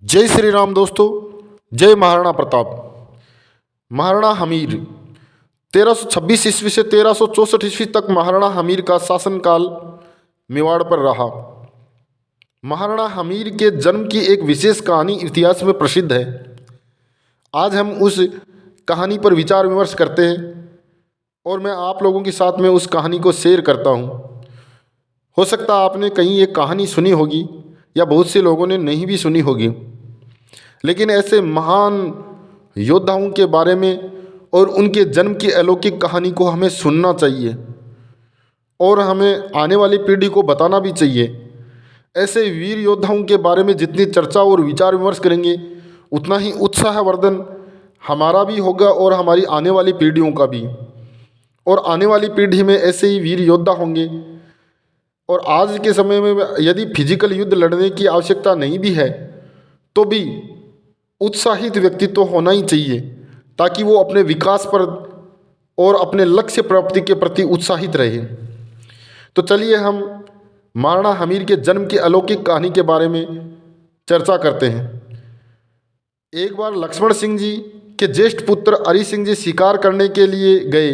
जय श्री राम दोस्तों। जय महाराणा प्रताप। महाराणा हमीर 1326 ईस्वी से 1364 ईस्वी तक महाराणा हमीर का शासनकाल मेवाड़ पर रहा। महाराणा हमीर के जन्म की एक विशेष कहानी इतिहास में प्रसिद्ध है। आज हम उस कहानी पर विचार विमर्श करते हैं और मैं आप लोगों के साथ में उस कहानी को शेयर करता हूँ। हो सकता है आपने कहीं ये कहानी सुनी होगी या बहुत से लोगों ने नहीं भी सुनी होगी, लेकिन ऐसे महान योद्धाओं के बारे में और उनके जन्म की अलौकिक कहानी को हमें सुनना चाहिए और हमें आने वाली पीढ़ी को बताना भी चाहिए। ऐसे वीर योद्धाओं के बारे में जितनी चर्चा और विचार विमर्श करेंगे उतना ही उत्साहवर्धन हमारा भी होगा और हमारी आने वाली पीढ़ियों का भी। और आने वाली पीढ़ी में ऐसे ही वीर योद्धा होंगे। और आज के समय में यदि फिजिकल युद्ध लड़ने की आवश्यकता नहीं भी है तो भी उत्साहित व्यक्तित्व होना ही चाहिए ताकि वो अपने विकास पर और अपने लक्ष्य प्राप्ति के प्रति उत्साहित रहे। तो चलिए हम महाराणा हमीर के जन्म की अलौकिक कहानी के बारे में चर्चा करते हैं। एक बार लक्ष्मण सिंह जी के ज्येष्ठ पुत्र हरि सिंह जी शिकार करने के लिए गए।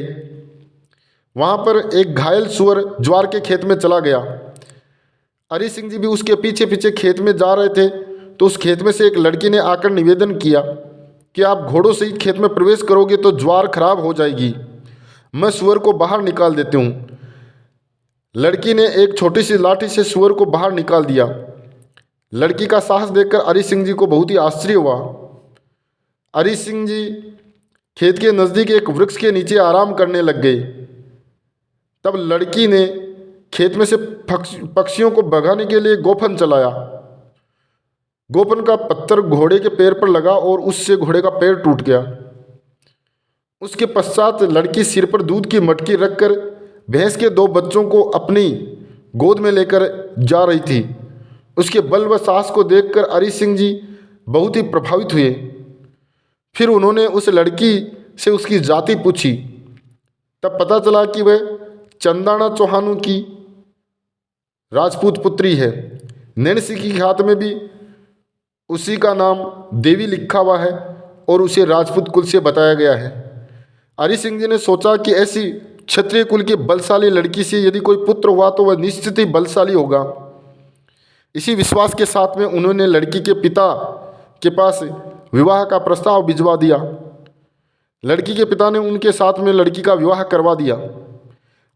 वहाँ पर एक घायल सुअर ज्वार के खेत में चला गया। हरि सिंह जी भी उसके पीछे पीछे खेत में जा रहे थे तो उस खेत में से एक लड़की ने आकर निवेदन किया कि आप घोड़ों से ही खेत में प्रवेश करोगे तो ज्वार खराब हो जाएगी, मैं सुअर को बाहर निकाल देती हूँ। लड़की ने एक छोटी सी लाठी से सुअर को बाहर निकाल दिया। लड़की का साहस देखकर हरि सिंह जी को बहुत ही आश्चर्य हुआ। हरि सिंह जी खेत के नज़दीक एक वृक्ष के नीचे आराम करने लग गए। तब लड़की ने खेत में से पक्षियों को भगाने के लिए गोफन चलाया। गोफन का पत्थर घोड़े के पैर पर लगा और उससे घोड़े का पैर टूट गया। उसके पश्चात लड़की सिर पर दूध की मटकी रखकर भैंस के 2 बच्चों को अपनी गोद में लेकर जा रही थी। उसके बल व साहस को देखकर हरि सिंह जी बहुत ही प्रभावित हुए। फिर उन्होंने उस लड़की से उसकी जाति पूछी। तब पता चला कि वह चंदाना चौहानों की राजपूत पुत्री है। नैन्सी की खात में भी उसी का नाम देवी लिखा हुआ है और उसे राजपूत कुल से बताया गया है। हरि सिंह जी ने सोचा कि ऐसी क्षत्रिय कुल की बलशाली लड़की से यदि कोई पुत्र हुआ तो वह निश्चित ही बलशाली होगा। इसी विश्वास के साथ में उन्होंने लड़की के पिता के पास विवाह का प्रस्ताव भिजवा दिया। लड़की के पिता ने उनके साथ में लड़की का विवाह करवा दिया।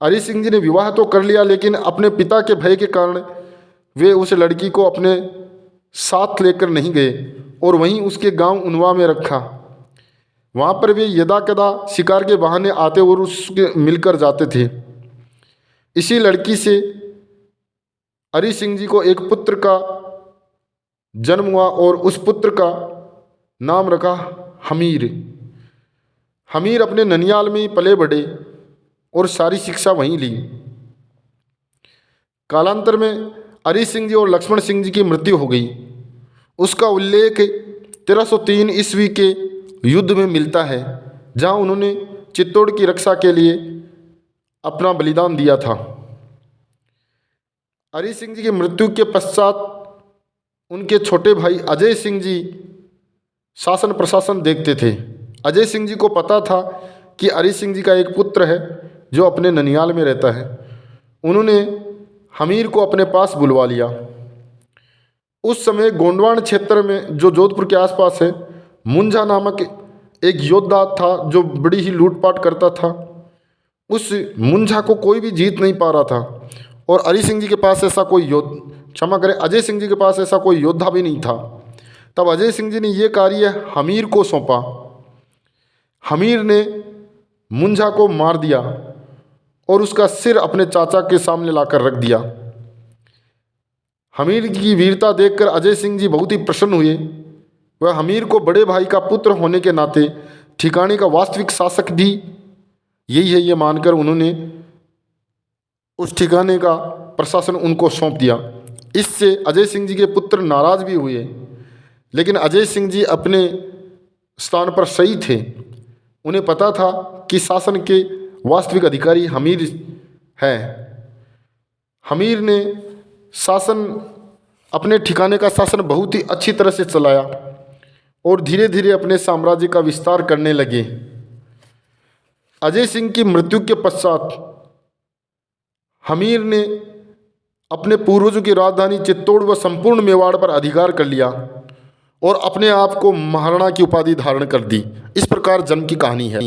हरि सिंह जी ने विवाह तो कर लिया, लेकिन अपने पिता के भय के कारण वे उस लड़की को अपने साथ लेकर नहीं गए और वहीं उसके गांव उनवा में रखा। वहाँ पर वे यदा कदा शिकार के बहाने आते और उसके मिलकर जाते थे। इसी लड़की से हरि सिंह जी को एक पुत्र का जन्म हुआ और उस पुत्र का नाम रखा हमीर। हमीर अपने ननियाल में ही पले बढ़े और सारी शिक्षा वहीं ली। कालांतर में हरि सिंह जी और लक्ष्मण सिंह जी की मृत्यु हो गई। उसका उल्लेख 1303 ईस्वी के युद्ध में मिलता है, जहां उन्होंने चित्तौड़ की रक्षा के लिए अपना बलिदान दिया था। हरि सिंह जी की मृत्यु के पश्चात उनके छोटे भाई अजय सिंह जी शासन प्रशासन देखते थे। अजय सिंह जी को पता था कि हरि सिंह जी का एक पुत्र है जो अपने ननियाल में रहता है। उन्होंने हमीर को अपने पास बुलवा लिया। उस समय गोंडवान क्षेत्र में जो जोधपुर के आसपास है, मुंझा नामक एक योद्धा था जो बड़ी ही लूटपाट करता था। उस मुंझा को कोई भी जीत नहीं पा रहा था और हरि सिंह जी के पास ऐसा कोई क्षमा करें, अजय सिंह जी के पास ऐसा कोई योद्धा भी नहीं था। तब अजय सिंह जी ने यह कार्य हमीर को सौंपा। हमीर ने मुंझा को मार दिया और उसका सिर अपने चाचा के सामने लाकर रख दिया। हमीर की वीरता देखकर अजय सिंह जी बहुत ही प्रसन्न हुए। वह हमीर को बड़े भाई का पुत्र होने के नाते ठिकाने का वास्तविक शासक भी यही है ये मानकर उन्होंने उस ठिकाने का प्रशासन उनको सौंप दिया। इससे अजय सिंह जी के पुत्र नाराज भी हुए, लेकिन अजय सिंह जी अपने स्थान पर सही थे। उन्हें पता था कि शासन के वास्तविक अधिकारी हमीर हैं। हमीर ने शासन अपने ठिकाने का शासन बहुत ही अच्छी तरह से चलाया और धीरे धीरे अपने साम्राज्य का विस्तार करने लगे। अजय सिंह की मृत्यु के पश्चात हमीर ने अपने पूर्वजों की राजधानी चित्तौड़ व संपूर्ण मेवाड़ पर अधिकार कर लिया और अपने आप को महाराणा की उपाधि धारण कर दी। इस प्रकार जन्म की कहानी है।